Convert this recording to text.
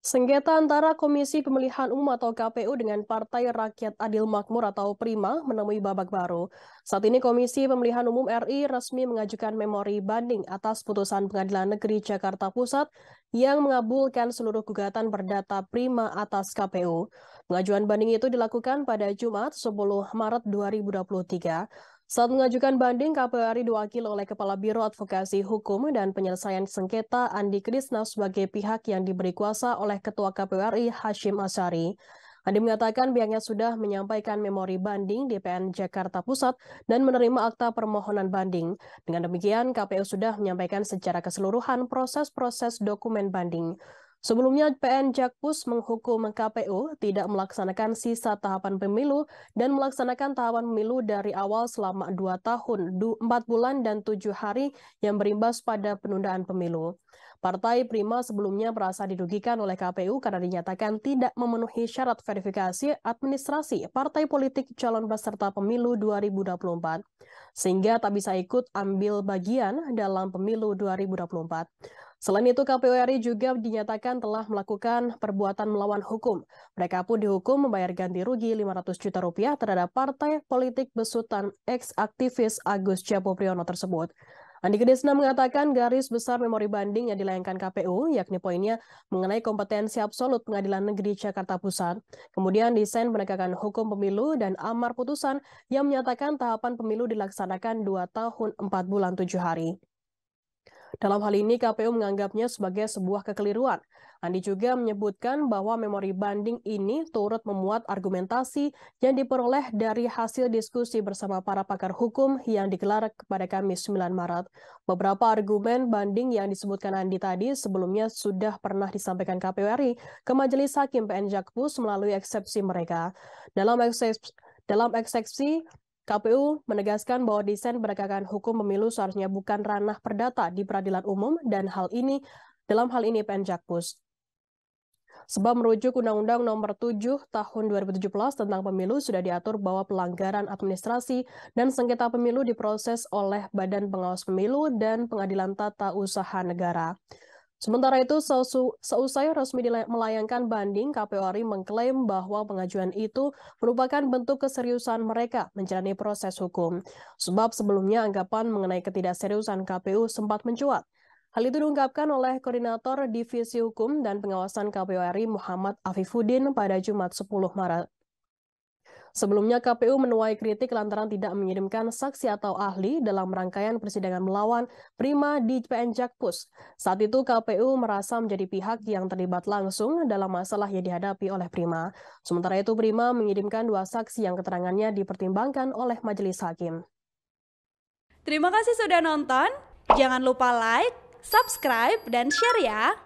Sengketa antara Komisi Pemilihan Umum atau KPU dengan Partai Rakyat Adil Makmur atau PRIMA menemui babak baru. Saat ini Komisi Pemilihan Umum RI resmi mengajukan memori banding atas putusan Pengadilan Negeri Jakarta Pusat yang mengabulkan seluruh gugatan perdata PRIMA atas KPU. Pengajuan banding itu dilakukan pada Jumat 10 Maret 2023. Saat mengajukan banding, KPU RI diwakili oleh Kepala Biro Advokasi Hukum dan Penyelesaian Sengketa Andi Krisna sebagai pihak yang diberi kuasa oleh Ketua KPU RI Hashim Asyari. Andi mengatakan pihaknya sudah menyampaikan memori banding di PN Jakarta Pusat dan menerima akta permohonan banding. Dengan demikian, KPU sudah menyampaikan secara keseluruhan proses-proses dokumen banding. Sebelumnya, PN Jakpus menghukum KPU tidak melaksanakan sisa tahapan pemilu dan melaksanakan tahapan pemilu dari awal selama 2 tahun, 4 bulan, dan 7 hari yang berimbas pada penundaan pemilu. Partai PRIMA sebelumnya merasa dirugikan oleh KPU karena dinyatakan tidak memenuhi syarat verifikasi administrasi partai politik calon peserta pemilu 2024, sehingga tak bisa ikut ambil bagian dalam pemilu 2024. Selain itu, KPU RI juga dinyatakan telah melakukan perbuatan melawan hukum. Mereka pun dihukum membayar ganti rugi 500 juta rupiah terhadap partai politik besutan ex-aktivis Agus Japo Priyono tersebut. Andi Krisna mengatakan garis besar memori banding yang dilayangkan KPU, yakni poinnya mengenai kompetensi absolut Pengadilan Negeri Jakarta Pusat, kemudian desain penegakan hukum pemilu dan amar putusan yang menyatakan tahapan pemilu dilaksanakan 2 tahun 4 bulan 7 hari. Dalam hal ini, KPU menganggapnya sebagai sebuah kekeliruan. Andi juga menyebutkan bahwa memori banding ini turut memuat argumentasi yang diperoleh dari hasil diskusi bersama para pakar hukum yang digelar pada Kamis 9 Maret. Beberapa argumen banding yang disebutkan Andi tadi sebelumnya sudah pernah disampaikan KPU RI ke Majelis Hakim PN Jakpus melalui eksepsi mereka. Dalam eksepsi, KPU menegaskan bahwa desain penegakan hukum pemilu seharusnya bukan ranah perdata di peradilan umum dan dalam hal ini PN Jakpus. Sebab merujuk Undang-Undang Nomor 7 Tahun 2017 tentang pemilu sudah diatur bahwa pelanggaran administrasi dan sengketa pemilu diproses oleh Badan Pengawas Pemilu dan Pengadilan Tata Usaha Negara. Sementara itu, seusai resmi melayangkan banding, KPU RI mengklaim bahwa pengajuan itu merupakan bentuk keseriusan mereka menjalani proses hukum. Sebab sebelumnya anggapan mengenai ketidakseriusan KPU sempat mencuat. Hal itu diungkapkan oleh Koordinator Divisi Hukum dan Pengawasan KPU RI Muhammad Afifuddin pada Jumat 10 Maret. Sebelumnya, KPU menuai kritik lantaran tidak mengirimkan saksi atau ahli dalam rangkaian persidangan melawan PRIMA di PN Jakpus. Saat itu, KPU merasa menjadi pihak yang terlibat langsung dalam masalah yang dihadapi oleh PRIMA. Sementara itu, PRIMA mengirimkan 2 saksi yang keterangannya dipertimbangkan oleh majelis hakim. Terima kasih sudah nonton. Jangan lupa like, subscribe, dan share ya.